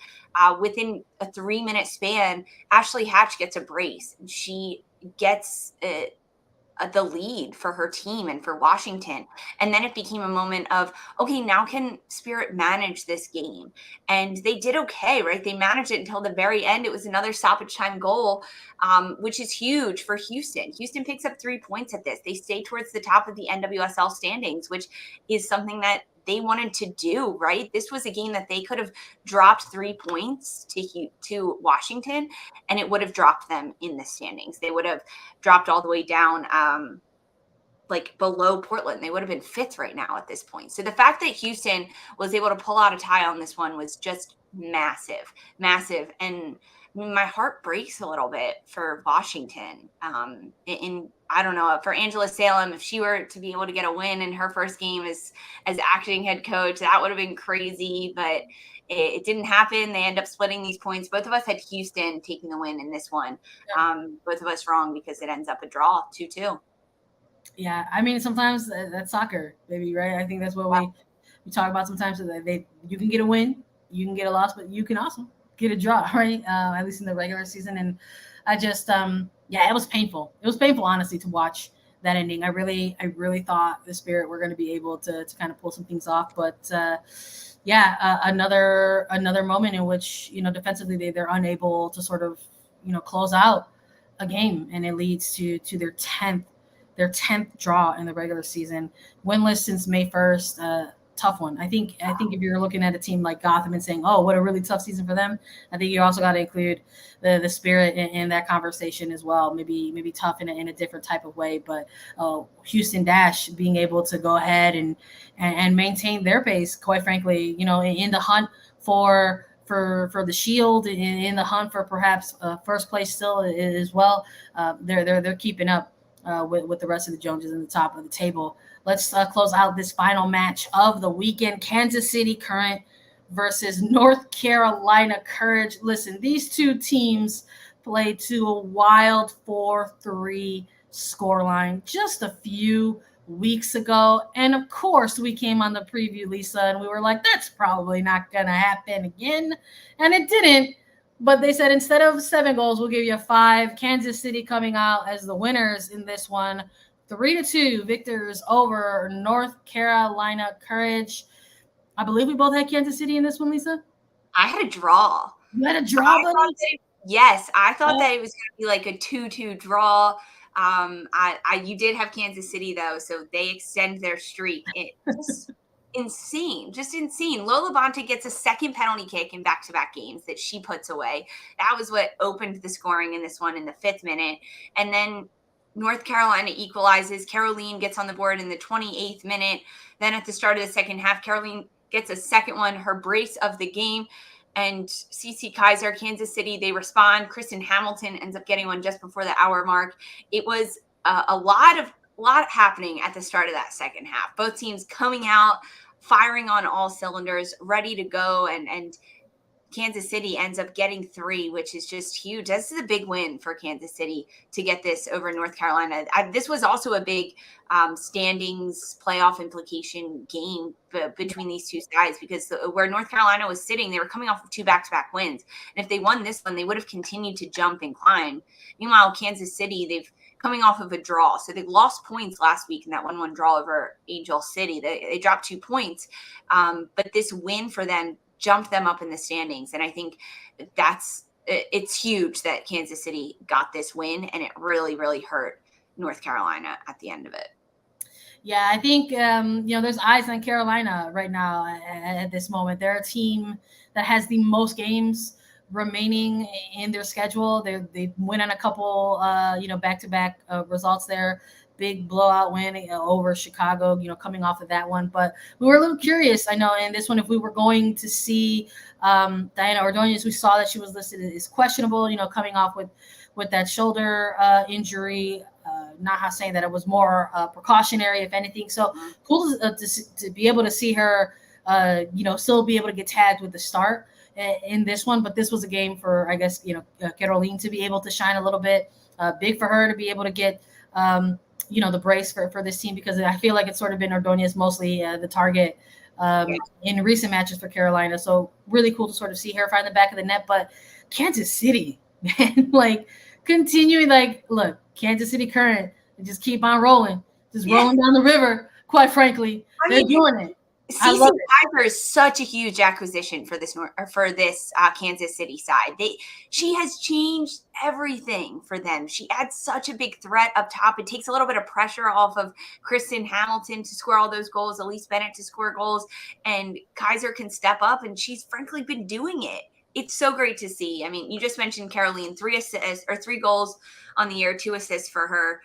within a 3-minute span, Ashley Hatch gets a brace. And she gets the lead for her team and for Washington. And then it became a moment of, okay, now can Spirit manage this game? And they did okay, right? They managed it until the very end. It was another stoppage time goal, which is huge for Houston. Houston picks up 3 points at this. They stay towards the top of the NWSL standings, which is something that they wanted to do, right? This was a game that they could have dropped 3 points to Washington, and it would have dropped them in the standings. They would have dropped all the way down, like below Portland. They would have been 5th right now at this point. So the fact that Houston was able to pull out a tie on this one was just massive. And my heart breaks a little bit for Washington. I don't know, for Angela Salem, if she were to be able to get a win in her first game as acting head coach, that would have been crazy, but it didn't happen. They end up splitting these points. Both of us had Houston taking the win in this one. Both of us wrong because it ends up a draw 2-2. Yeah, I mean, sometimes that's soccer, baby, right? I think that's what we talk about sometimes. That you can get a win, you can get a loss, but you can also get a draw, right? At least in the regular season. And I just, it was painful. It was painful, honestly, to watch that ending. I really thought the Spirit were going to be able to kind of pull some things off, but another moment in which, defensively they're unable to sort of, close out a game, and it leads to their 10th draw in the regular season, winless since May 1st. Tough one. I think if you're looking at a team like Gotham and saying, oh, what a really tough season for them, I think you also got to include the Spirit in that conversation as well. Maybe tough in a different type of way, but Houston Dash being able to go ahead and maintain their pace, quite frankly, in the hunt for the Shield, in the hunt for perhaps first place still as well. They're keeping up with the rest of the Joneses in the top of the table. Let's close out this final match of the weekend. Kansas City Current versus North Carolina Courage. Listen, these two teams played to a wild 4-3 scoreline just a few weeks ago. And of course, we came on the preview, Lisa, and we were like, that's probably not going to happen again. And it didn't. But they said instead of 7 goals, we'll give you 5. Kansas City coming out as the winners in this one. 3-2 victors over North Carolina Courage. I believe we both had Kansas City in this one, Lisa. I had a draw. You had a draw, Yes, I thought that it was going to be like a 2-2 draw. You did have Kansas City though, so they extend their streak. It's just insane. Lola Bonte gets a second penalty kick in back-to-back games that she puts away. That was what opened the scoring in this one in the 5th minute, and then North Carolina equalizes. Caroline gets on the board in the 28th minute. Then at the start of the second half, Caroline gets a second one, her brace of the game. And CC Kaiser, Kansas City, they respond. Kristen Hamilton ends up getting one just before the hour mark. It was a lot happening at the start of that second half. Both teams coming out, firing on all cylinders, ready to go. And Kansas City ends up getting 3, which is just huge. This is a big win for Kansas City to get this over North Carolina. This was also a big standings playoff implication game between these two sides, because where North Carolina was sitting, they were coming off of 2 back-to-back wins. And if they won this one, they would have continued to jump and climb. Meanwhile, Kansas City, they've coming off of a draw. So they lost points last week in that 1-1 draw over Angel City. They dropped 2 points. But this win for them jumped them up in the standings. And I think it's huge that Kansas City got this win, and it really, really hurt North Carolina at the end of it. Yeah, I think, there's eyes on Carolina right now at this moment. They're a team that has the most games remaining in their schedule. They went on a couple, back-to-back results there. Big blowout win over Chicago, coming off of that one. But we were a little curious, I know, in this one, if we were going to see Diana Ordonez. We saw that she was listed as questionable, coming off with that shoulder injury. Naha saying that it was more precautionary, if anything. So cool to be able to see her, still be able to get tagged with the start in this one. But this was a game for, I guess, Caroline to be able to shine a little bit. Big for her to be able to get the brace for this team, because I feel like it's sort of been Ordonez mostly the target in recent matches for Carolina. So really cool to sort of see her find the back of the net. But Kansas City, man, like continuing, look, Kansas City Current, just keep on rolling, just rolling down the river. Quite frankly, they're doing it. Cece Kaiser is such a huge acquisition for this Kansas City side. She has changed everything for them. She adds such a big threat up top. It takes a little bit of pressure off of Kristen Hamilton to score all those goals, Elise Bennett to score goals, and Kaiser can step up, and she's frankly been doing it. It's so great to see. I mean, you just mentioned Caroline, 3 goals on the year, 2 assists for her.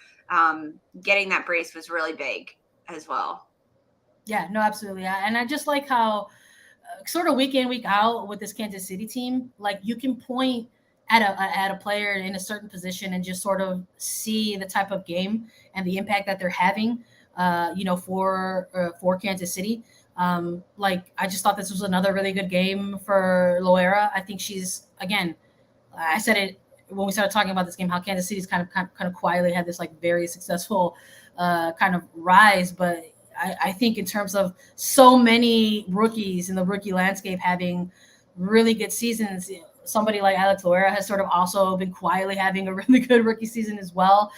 Getting that brace was really big as well. Yeah, no, absolutely. And I just like how sort of week in, week out with this Kansas City team, like you can point at a player in a certain position and just sort of see the type of game and the impact that they're having, for Kansas City. I just thought this was another really good game for Loera. I think she's, again, I said it when we started talking about this game, how Kansas City's kind of quietly had this like very successful kind of rise, but I think in terms of so many rookies in the rookie landscape having really good seasons, somebody like Alex Loera has sort of also been quietly having a really good rookie season as well.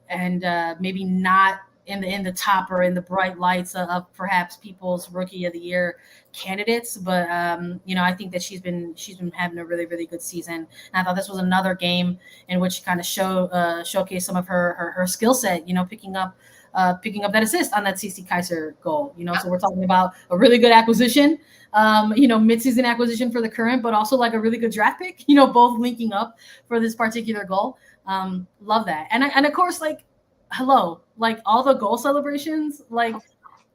And maybe not in the top or in the bright lights of perhaps people's rookie of the year candidates. But, I think that she's been having a really, really good season. And I thought this was another game in which she kind of showcased some of her skill set, picking up that assist on that Cece Kaiser goal, So we're talking about a really good acquisition, mid-season acquisition for the Current, but also like a really good draft pick, both linking up for this particular goal. Love that. And of course, like, hello, like all the goal celebrations, like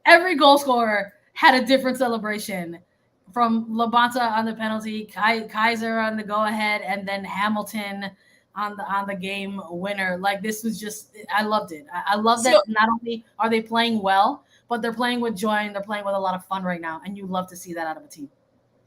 every goal scorer had a different celebration, from Labonta on the penalty, Kaiser on the go ahead, and then Hamilton on the game winner. Like this was just, I loved it. I love that not only are they playing well, but they're playing with joy and they're playing with a lot of fun right now. And you love to see that out of a team.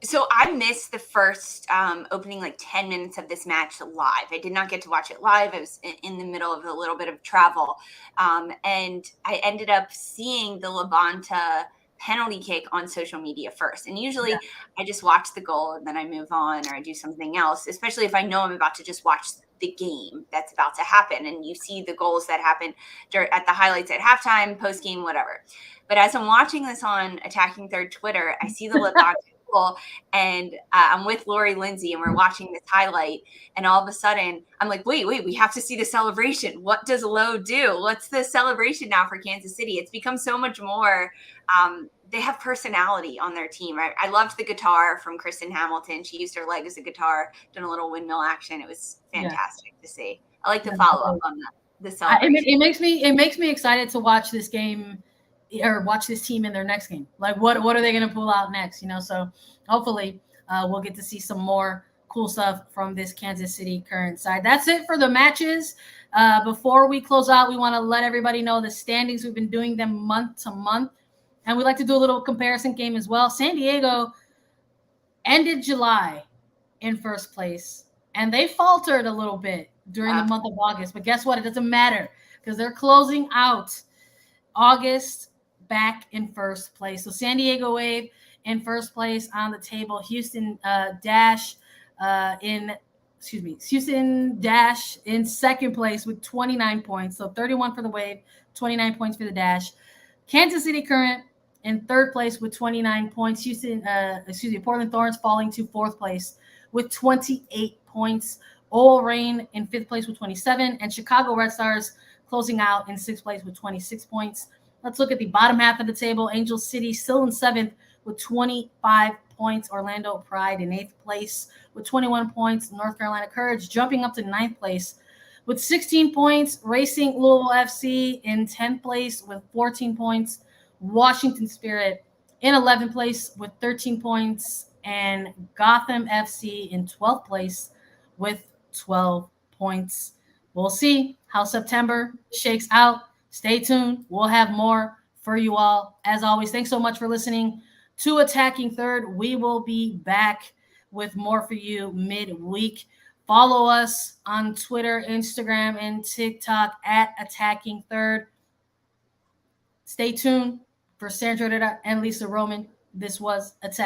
So I missed the first opening 10 minutes of this match live. I did not get to watch it live. I was in the middle of a little bit of travel. And I ended up seeing the Labonta penalty kick on social media first. And usually I just watch the goal and then I move on or I do something else, especially if I know I'm about to just watch the game that's about to happen. And you see the goals that happen at the highlights at halftime, post game, whatever. But as I'm watching this on Attacking Third Twitter, I see the Labonta goal and I'm with Lori Lindsay and we're watching this highlight. And all of a sudden I'm like, wait, we have to see the celebration. What does Lowe do? What's the celebration now for Kansas City? It's become so much more. They have personality on their team. I loved the guitar from Kristen Hamilton. She used her leg as a guitar, done a little windmill action. It was fantastic to see. I like the follow up on the celebration. It makes me excited to watch this game or watch this team in their next game. Like what are they going to pull out next? So hopefully we'll get to see some more cool stuff from this Kansas City Current side. That's it for the matches. Before we close out, we want to let everybody know the standings. We've been doing them month to month. And we like to do a little comparison game as well. San Diego ended July in first place, and they faltered a little bit during the month of August. But guess what? It doesn't matter because they're closing out August back in first place. So San Diego Wave in first place on the table. Houston Dash in second place with 29 points. So 31 for the Wave, 29 points for the Dash. Kansas City Current in third place with 29 points. Portland Thorns falling to fourth place with 28 points. Oil Reign in fifth place with 27, and Chicago Red Stars closing out in sixth place with 26 points. Let's look at the bottom half of the table. Angel City still in seventh with 25 points. Orlando Pride in 8th place with 21 points. North Carolina Courage jumping up to 9th place with 16 points. Racing Louisville FC in 10th place with 14 points. Washington Spirit in 11th place with 13 points. And Gotham FC in 12th place with 12 points. We'll see how September shakes out. Stay tuned. We'll have more for you all. As always, thanks so much for listening to Attacking Third. We will be back with more for you midweek. Follow us on Twitter, Instagram, and TikTok at Attacking Third. Stay tuned for Sandra and Lisa Roman. This was Attacking.